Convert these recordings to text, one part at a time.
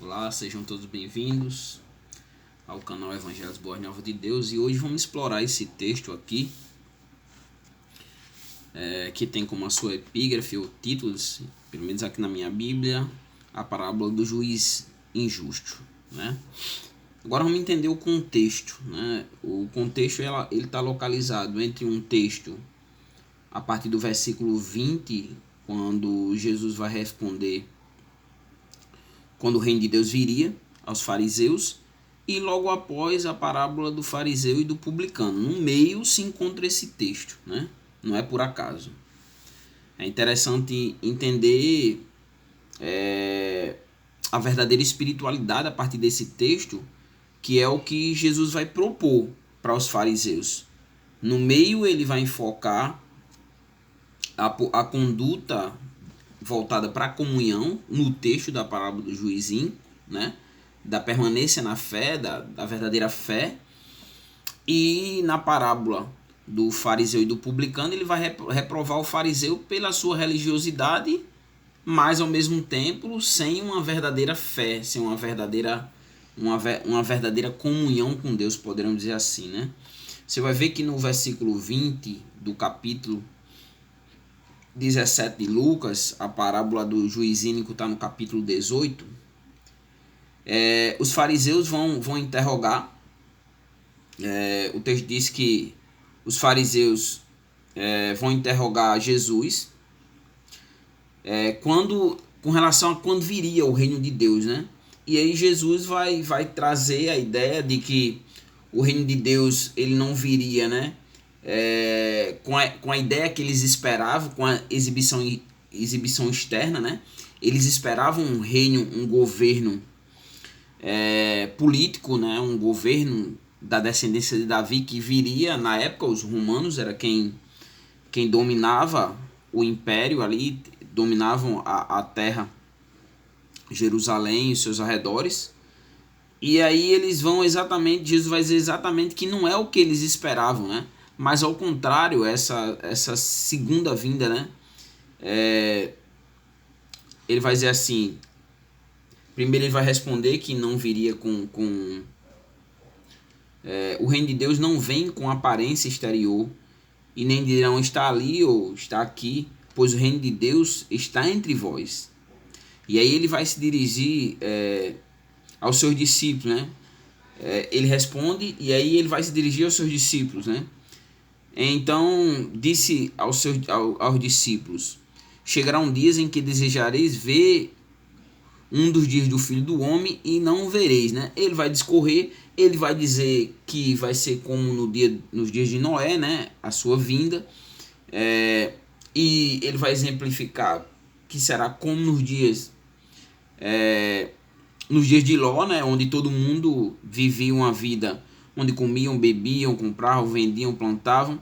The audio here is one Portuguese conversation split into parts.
Olá, sejam todos bem-vindos ao canal Evangelhos Boas Novas de Deus, e hoje vamos explorar esse texto aqui, que tem como a sua epígrafe ou títulos, pelo menos aqui na minha Bíblia, a parábola do juiz injusto, né? Agora vamos entender o contexto, né? O contexto ele está localizado entre um texto a partir do versículo 20, quando Jesus vai responder quando o reino de Deus viria aos fariseus, e logo após a parábola do fariseu e do publicano. No meio se encontra esse texto, né? Não é por acaso. É interessante entender a verdadeira espiritualidade a partir desse texto, que é o que Jesus vai propor para os fariseus. No meio ele vai enfocar a conduta voltada para a comunhão, no texto da parábola do juizinho, né? Da permanência na fé, da verdadeira fé. E na parábola do fariseu e do publicano, ele vai reprovar o fariseu pela sua religiosidade, mas ao mesmo tempo sem uma verdadeira fé, sem uma verdadeira comunhão com Deus, poderíamos dizer assim, né? Você vai ver que no versículo 20 do capítulo 17 de Lucas, a parábola do juiz ínico está no capítulo 18, os fariseus vão interrogar. O texto diz que os fariseus vão interrogar Jesus com relação a quando viria o reino de Deus, né? E aí Jesus vai trazer a ideia de que o reino de Deus ele não viria, né? Com a ideia que eles esperavam, com a exibição externa, né? Eles esperavam um reino, um governo político, né? Um governo da descendência de Davi que viria. Na época os romanos era quem dominava o império ali, dominavam a terra, Jerusalém e seus arredores. E aí Jesus vai dizer exatamente que não é o que eles esperavam, né? Mas ao contrário, essa segunda vinda, né? Ele vai dizer assim, primeiro ele vai responder que não viria o reino de Deus não vem com aparência exterior, e nem dirão está ali ou está aqui, pois o reino de Deus está entre vós. E aí ele vai se dirigir aos seus discípulos, né? Ele responde e aí ele vai se dirigir aos seus discípulos, né? Então disse aos discípulos: chegarão dias em que desejareis ver um dos dias do Filho do Homem e não o vereis, né? Ele vai discorrer, ele vai dizer que vai ser como nos dias de Noé, né? A sua vinda, e ele vai exemplificar que será como nos dias de Ló, né? Onde todo mundo vivia uma vida onde comiam, bebiam, compravam, vendiam, plantavam.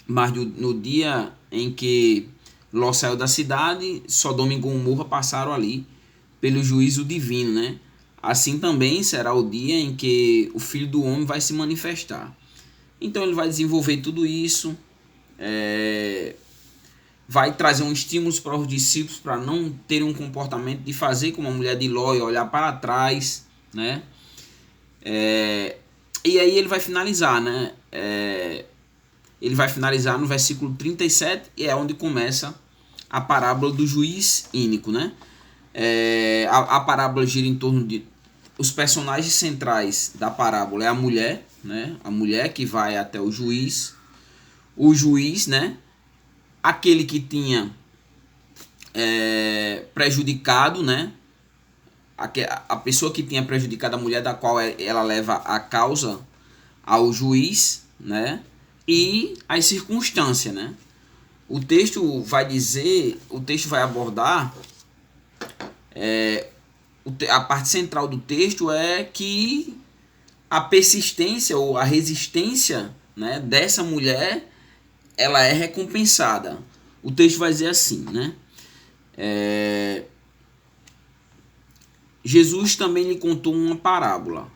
Mas no dia em que Ló saiu da cidade, Sodoma e Gomorra passaram ali pelo juízo divino, né? Assim também será o dia em que o Filho do Homem vai se manifestar. Então ele vai desenvolver tudo isso, vai trazer um estímulo para os discípulos para não terem um comportamento de fazer como a mulher de Ló e olhar para trás, né? E aí ele vai finalizar, né? Ele vai finalizar no versículo 37, e é onde começa a parábola do juiz ínico, né? A parábola gira em torno de... Os personagens centrais da parábola é a mulher, né? A mulher que vai até o juiz, né? Aquele que tinha prejudicado, né? A pessoa que tinha prejudicado a mulher, da qual ela leva a causa ao juiz, né? E as circunstâncias, né? O texto vai abordar, a parte central do texto é que a persistência ou a resistência, né, dessa mulher, ela é recompensada. O texto vai dizer assim, né? Jesus também lhe contou uma parábola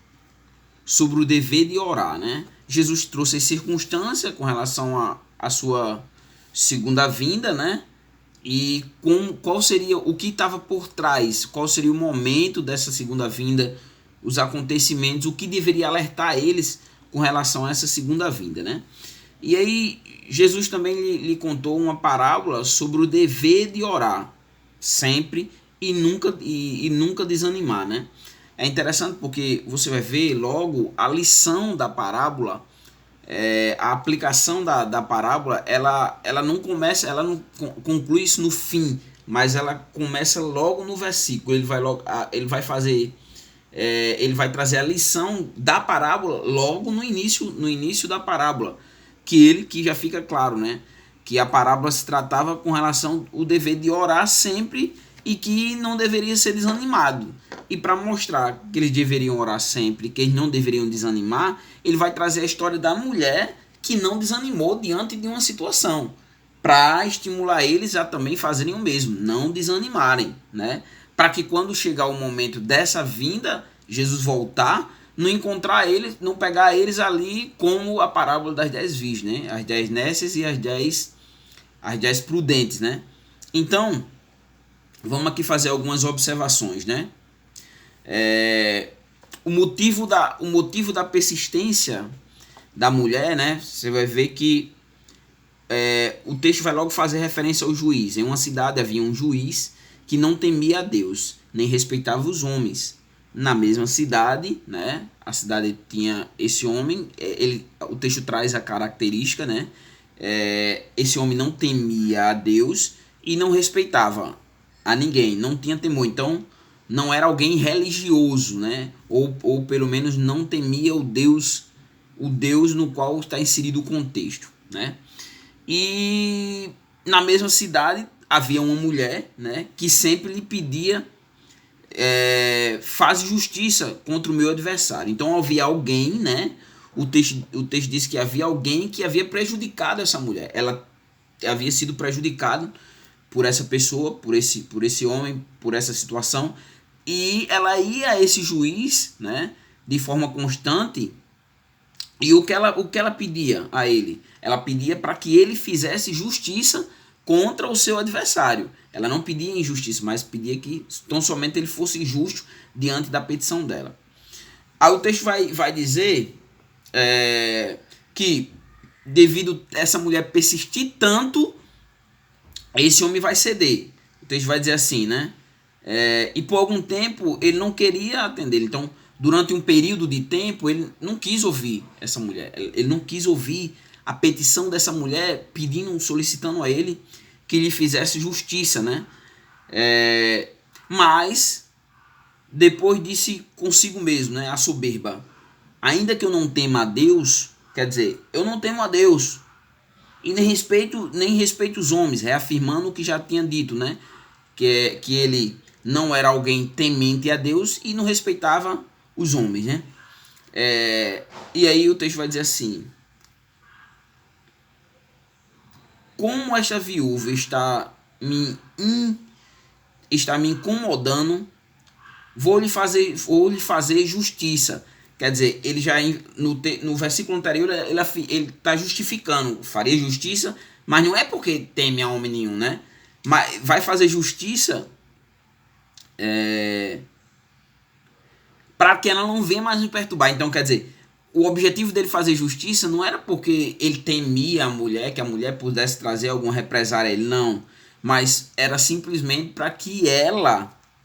sobre o dever de orar, né? Jesus trouxe as circunstâncias com relação à sua segunda vinda, né? e qual seria o que estava por trás, qual seria o momento dessa segunda vinda, os acontecimentos, o que deveria alertar eles com relação a essa segunda vinda, né? E aí Jesus também lhe contou uma parábola sobre o dever de orar sempre e nunca desanimar, né? É interessante porque você vai ver logo a lição da parábola, a aplicação da parábola, ela não começa, ela não conclui isso no fim, mas ela começa logo no versículo. Ele vai fazer, ele vai trazer a lição da parábola logo no início da parábola, que já fica claro, né? Que a parábola se tratava com relação ao dever de orar sempre e que não deveria ser desanimado. E para mostrar que eles deveriam orar sempre, que eles não deveriam desanimar, ele vai trazer a história da mulher que não desanimou diante de uma situação, para estimular eles a também fazerem o mesmo, não desanimarem, né? Para que quando chegar o momento dessa vinda, Jesus voltar, não encontrar eles, não pegar eles ali como a parábola das 10 virgens, né? As 10 nécias e as 10 prudentes, né? Então, vamos aqui fazer algumas observações, né? O motivo da persistência da mulher, né? Você vai ver que o texto vai logo fazer referência ao juiz. Em uma cidade havia um juiz que não temia a Deus, nem respeitava os homens. Na mesma cidade, né? A cidade tinha esse homem, o texto traz a característica, né? Esse homem não temia a Deus e não respeitava a ninguém, não tinha temor. Então, não era alguém religioso, né? Ou pelo menos não temia o Deus no qual está inserido o contexto, né? E na mesma cidade havia uma mulher, né, que sempre lhe pedia: faz justiça contra o meu adversário. Então havia alguém, né? O texto diz que havia alguém que havia prejudicado essa mulher. Ela havia sido prejudicada por essa pessoa, por esse homem, por essa situação. E ela ia a esse juiz, né, de forma constante. E o que ela pedia a ele? Ela pedia para que ele fizesse justiça contra o seu adversário. Ela não pedia injustiça, mas pedia que tão somente ele fosse justo diante da petição dela. Aí o texto vai dizer que devido a essa mulher persistir tanto, esse homem vai ceder. O texto vai dizer assim, né? E por algum tempo ele não queria atender. Então, durante um período de tempo, ele não quis ouvir essa mulher. Ele não quis ouvir a petição dessa mulher pedindo, solicitando a ele que lhe fizesse justiça, né? Mas depois disse consigo mesmo, né? A soberba: ainda que eu não tema a Deus, quer dizer, eu não temo a Deus e nem respeito os homens, reafirmando o que já tinha dito, né? Que ele não era alguém temente a Deus e não respeitava os homens, né? E aí o texto vai dizer assim: como esta viúva está me incomodando, vou lhe fazer justiça. Quer dizer, ele já no versículo anterior ele está justificando, faria justiça, mas não é porque teme a homem nenhum, né? Mas vai fazer justiça para que ela não venha mais me perturbar. Então, quer dizer, o objetivo dele fazer justiça não era porque ele temia a mulher, que a mulher pudesse trazer alguma represária a ele, não. Mas era simplesmente para que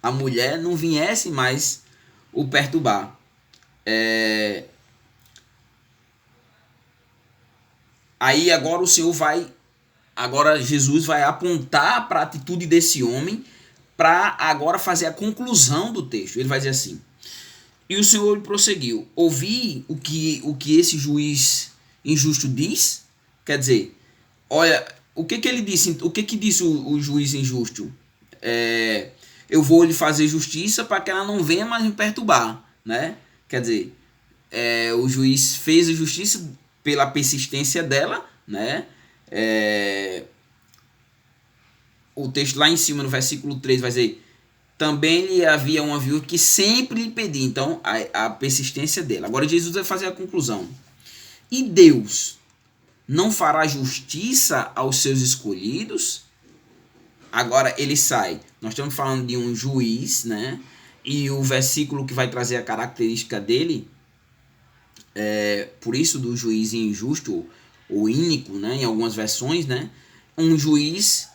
a mulher, não viesse mais o perturbar. Aí agora Jesus vai apontar para a atitude desse homem para agora fazer a conclusão do texto. Ele vai dizer assim: e o Senhor prosseguiu: ouvi o que esse juiz injusto diz? Quer dizer, olha, o que ele disse? O que disse o juiz injusto? Eu vou lhe fazer justiça para que ela não venha mais me perturbar, né? Quer dizer, o juiz fez a justiça pela persistência dela, né? O texto lá em cima, no versículo 3, vai dizer: também lhe havia uma viúva que sempre lhe pedia. Então, a persistência dela. Agora Jesus vai fazer a conclusão: e Deus não fará justiça aos seus escolhidos, Agora ele sai. Nós estamos falando de um juiz, né? E o versículo que vai trazer a característica dele, por isso do juiz injusto ou ínico, né? Em algumas versões, né? Um juiz,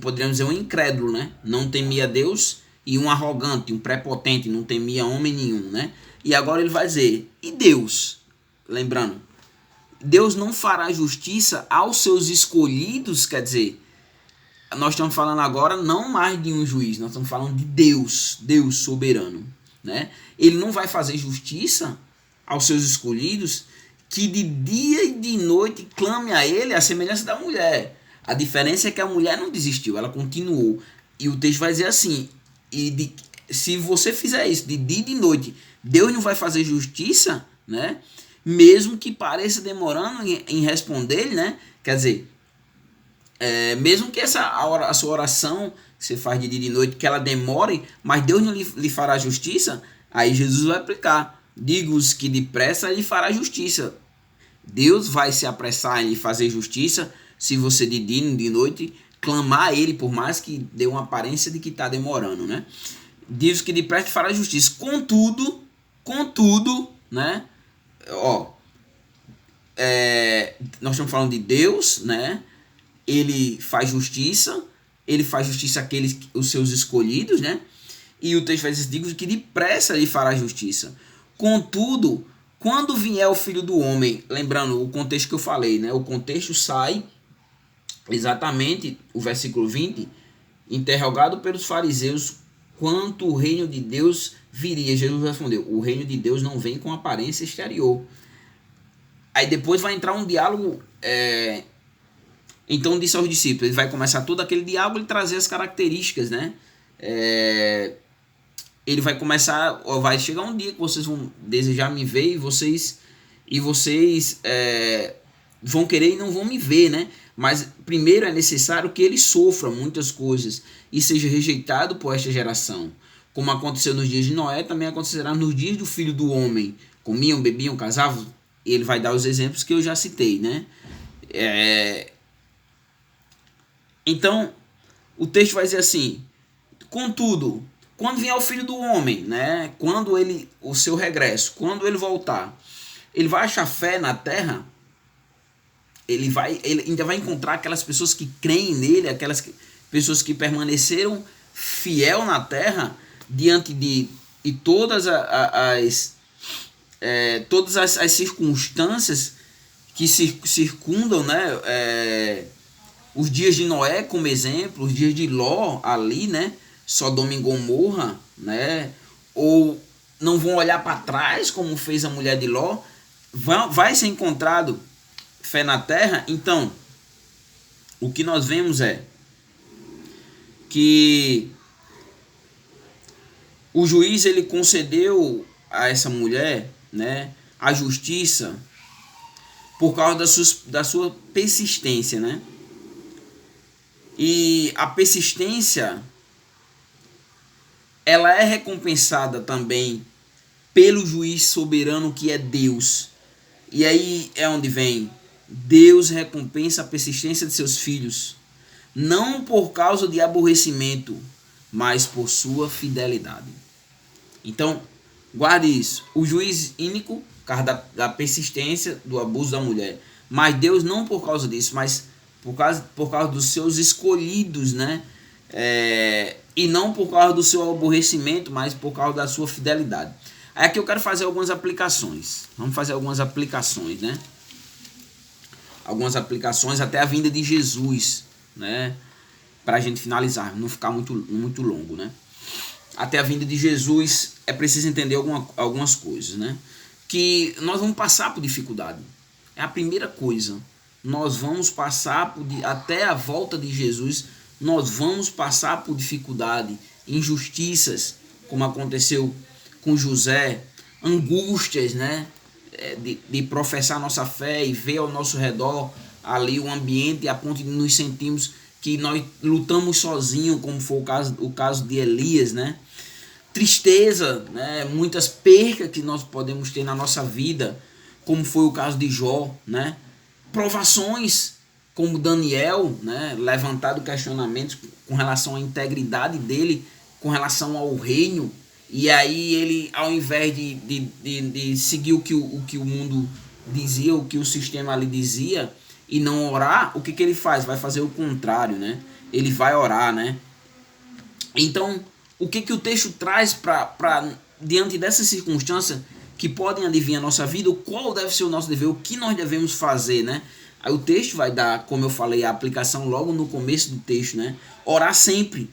poderíamos dizer um incrédulo, né? Não temia Deus, e um arrogante, um prepotente, não temia homem nenhum, né? E agora ele vai dizer, e Deus? Lembrando, Deus não fará justiça aos seus escolhidos, quer dizer, nós estamos falando agora não mais de um juiz, nós estamos falando de Deus, Deus soberano, né? Ele não vai fazer justiça aos seus escolhidos que de dia e de noite clame a ele a semelhança da mulher. A diferença é que a mulher não desistiu, ela continuou. E o texto vai dizer assim, se você fizer isso de dia e de noite, Deus não vai fazer justiça, né? Mesmo que pareça demorando em responder, né? Quer dizer, mesmo que a sua oração que você faz de dia e de noite, que ela demore, mas Deus não lhe fará justiça, aí Jesus vai aplicar. Digo-os que depressa lhe fará justiça. Deus vai se apressar em lhe fazer justiça se você de dia e de noite clamar a ele, por mais que dê uma aparência de que está demorando, né? Diz que depressa fará justiça. Contudo, né? Nós estamos falando de Deus, né? Ele faz justiça àqueles, os seus escolhidos, né? E o texto vai dizer, digo que depressa lhe fará justiça. Contudo, quando vier o Filho do Homem, lembrando o contexto que eu falei, né? O contexto sai exatamente, o versículo 20, interrogado pelos fariseus quanto o reino de Deus viria. Jesus respondeu, o reino de Deus não vem com aparência exterior. Aí depois vai entrar um diálogo, então disse aos discípulos, ele vai começar todo aquele diálogo e trazer as características, né? Ele vai começar, vai chegar um dia que vocês vão desejar me ver e vocês vão querer e não vão me ver, né? Mas primeiro é necessário que ele sofra muitas coisas e seja rejeitado por esta geração. Como aconteceu nos dias de Noé, também acontecerá nos dias do Filho do Homem. Comiam, bebiam, casavam. Ele vai dar os exemplos que eu já citei, né? Então, o texto vai dizer assim, contudo, quando vier o Filho do Homem, né? Quando o seu regresso, quando ele voltar, ele vai achar fé na terra? Ele ainda vai encontrar aquelas pessoas que creem nele, aquelas pessoas que permaneceram fiel na terra diante de todas as circunstâncias que circundam, né? Os dias de Noé como exemplo, os dias de Ló ali, né? Sodoma e Gomorra, né? Ou não vão olhar para trás como fez a mulher de Ló, vai ser encontrado fé na terra. Então, o que nós vemos é que o juiz ele concedeu a essa mulher, né, a justiça por causa da sua persistência, né? E a persistência ela é recompensada também pelo juiz soberano que é Deus. E aí é onde vem Deus recompensa a persistência de seus filhos, não por causa de aborrecimento, mas por sua fidelidade. Então, guarde isso. O juiz ínico, por causa da persistência do abuso da mulher. Mas Deus não por causa disso, mas por causa dos seus escolhidos, né? E não por causa do seu aborrecimento, mas por causa da sua fidelidade. Aí aqui eu quero fazer algumas aplicações. Vamos fazer algumas aplicações, né? Algumas aplicações até a vinda de Jesus, né? Para a gente finalizar, não ficar muito longo, né? Até a vinda de Jesus é preciso entender algumas coisas, né? Que nós vamos passar por dificuldade. É a primeira coisa. Nós vamos passar até a volta de Jesus, nós vamos passar por dificuldade, injustiças, como aconteceu com José, angústias, né? De professar nossa fé e ver ao nosso redor ali o ambiente a ponto de nos sentirmos que nós lutamos sozinhos, como foi o caso de Elias, né? Tristeza, né? Muitas percas que nós podemos ter na nossa vida, como foi o caso de Jó, né? Provações, como Daniel, né, levantado questionamentos com relação à integridade dele, com relação ao reino, e aí ele, ao invés de seguir o que o mundo dizia, o que o sistema ali dizia, e não orar, o que ele faz? Vai fazer o contrário, né? Ele vai orar, né? Então, o que o texto traz para diante dessa circunstância que podem adivinhar a nossa vida, qual deve ser o nosso dever, o que nós devemos fazer, né? Aí o texto vai dar, como eu falei, a aplicação logo no começo do texto, né? Orar sempre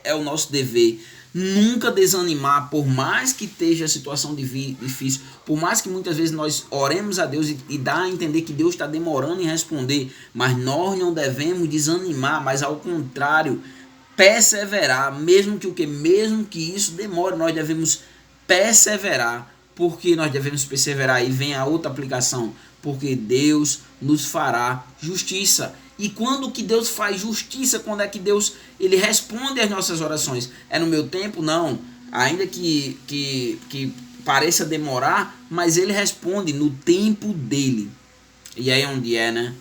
é o nosso dever. Nunca desanimar, por mais que esteja a situação difícil, por mais que muitas vezes nós oremos a Deus e dá a entender que Deus está demorando em responder, mas nós não devemos desanimar, mas ao contrário, perseverar, mesmo que isso demore, nós devemos perseverar, porque nós devemos perseverar. E vem a outra aplicação, porque Deus nos fará justiça. E quando que Deus faz justiça? Quando é que Deus ele responde às nossas orações? É no meu tempo? Não. Ainda que pareça demorar, mas ele responde no tempo dele. E aí onde é, né?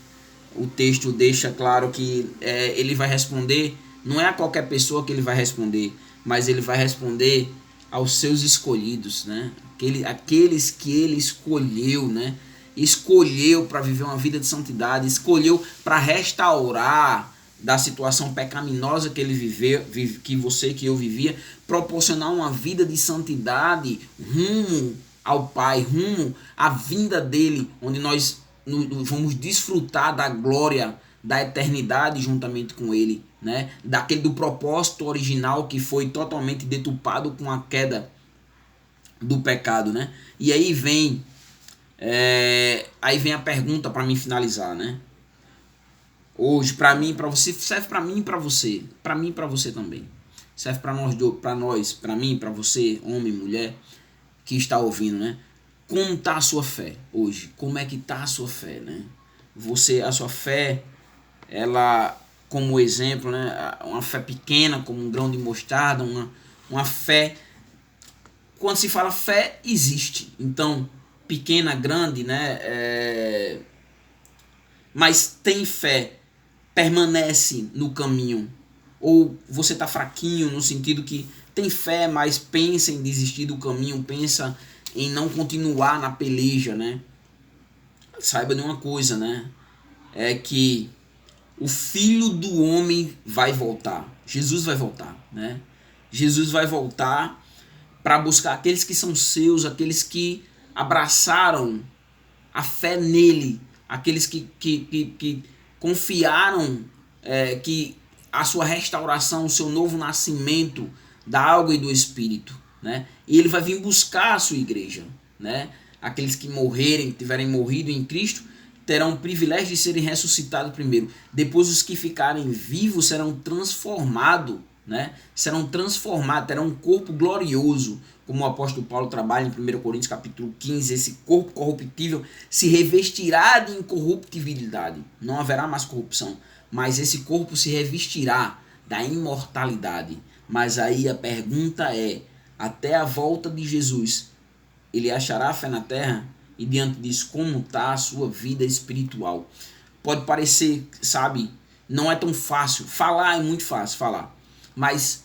O texto deixa claro que ele vai responder, não é a qualquer pessoa que ele vai responder, mas ele vai responder aos seus escolhidos, né? Aqueles que ele escolheu, né? Escolheu para viver uma vida de santidade, escolheu para restaurar da situação pecaminosa que ele viveu, que você, que eu vivia, proporcionar uma vida de santidade rumo ao Pai, rumo à vinda dele, onde nós vamos desfrutar da glória da eternidade juntamente com ele, né? Do propósito original que foi totalmente deturpado com a queda do pecado, né? E aí vem a pergunta para mim finalizar, né? Hoje, para mim, para você, serve para mim e para você, para mim e para você também. Serve para nós, para mim, para você, homem, mulher, que está ouvindo, né? Como está a sua fé hoje? Como é que está a sua fé, né? A sua fé, ela, como exemplo, né? Uma fé pequena, como um grão de mostarda, uma fé. Quando se fala fé, existe. Então, pequena, grande, né? Mas tem fé, permanece no caminho. Ou você está fraquinho no sentido que tem fé, mas pensa em desistir do caminho, pensa em não continuar na peleja, né? Saiba de uma coisa, né? É que o Filho do Homem vai voltar. Jesus vai voltar, né? Jesus vai voltar para buscar aqueles que são seus, aqueles que abraçaram a fé nele, aqueles que confiaram que a sua restauração, o seu novo nascimento da água e do Espírito, né? E ele vai vir buscar a sua igreja, né? Aqueles que morrerem, que tiverem morrido em Cristo, terão o privilégio de serem ressuscitados primeiro. Depois os que ficarem vivos serão transformados, né? Serão transformados, terão um corpo glorioso, como o apóstolo Paulo trabalha em 1 Coríntios capítulo 15, esse corpo corruptível se revestirá de incorruptibilidade. Não haverá mais corrupção, mas esse corpo se revestirá da imortalidade. Mas aí a pergunta é, até a volta de Jesus, ele achará fé na terra? E diante disso, como está a sua vida espiritual? Pode parecer, sabe, não é tão fácil. Falar é muito fácil, falar. Mas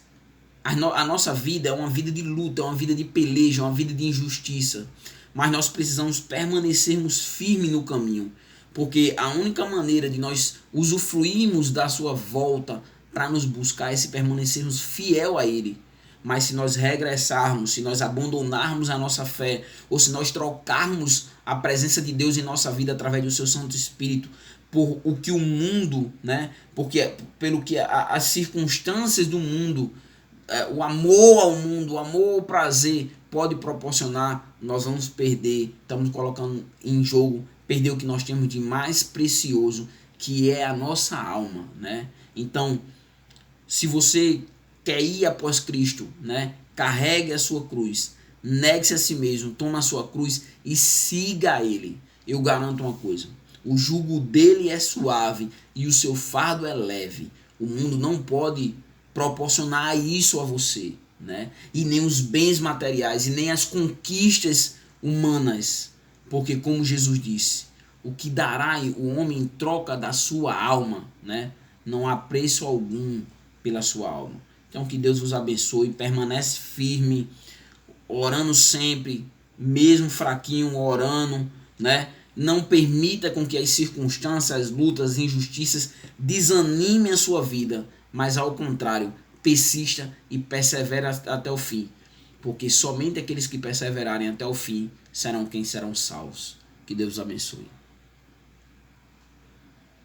a nossa vida é uma vida de luta, é uma vida de peleja, é uma vida de injustiça. Mas nós precisamos permanecermos firmes no caminho. Porque a única maneira de nós usufruirmos da sua volta para nos buscar é se permanecermos fiel a Ele. Mas se nós regressarmos, se nós abandonarmos a nossa fé, ou se nós trocarmos a presença de Deus em nossa vida através do seu Santo Espírito por o que o mundo, né? Porque pelo que as circunstâncias do mundo, o amor ao mundo, o amor ao prazer pode proporcionar, nós vamos perder, estamos colocando em jogo, perder o que nós temos de mais precioso, que é a nossa alma, né? Então, se você quer ir após Cristo, né? Carregue a sua cruz, negue-se a si mesmo, tome a sua cruz e siga Ele. Eu garanto uma coisa, o jugo dele é suave e o seu fardo é leve. O mundo não pode proporcionar isso a você, né? E nem os bens materiais, e nem as conquistas humanas. Porque como Jesus disse, o que dará o homem em troca da sua alma, né? Não há preço algum pela sua alma. Então que Deus vos abençoe, permanece firme, orando sempre, mesmo fraquinho, orando, né? Não permita com que as circunstâncias, as lutas, as injustiças desanimem a sua vida, mas ao contrário, persista e persevera até o fim, porque somente aqueles que perseverarem até o fim serão quem serão salvos. Que Deus os abençoe.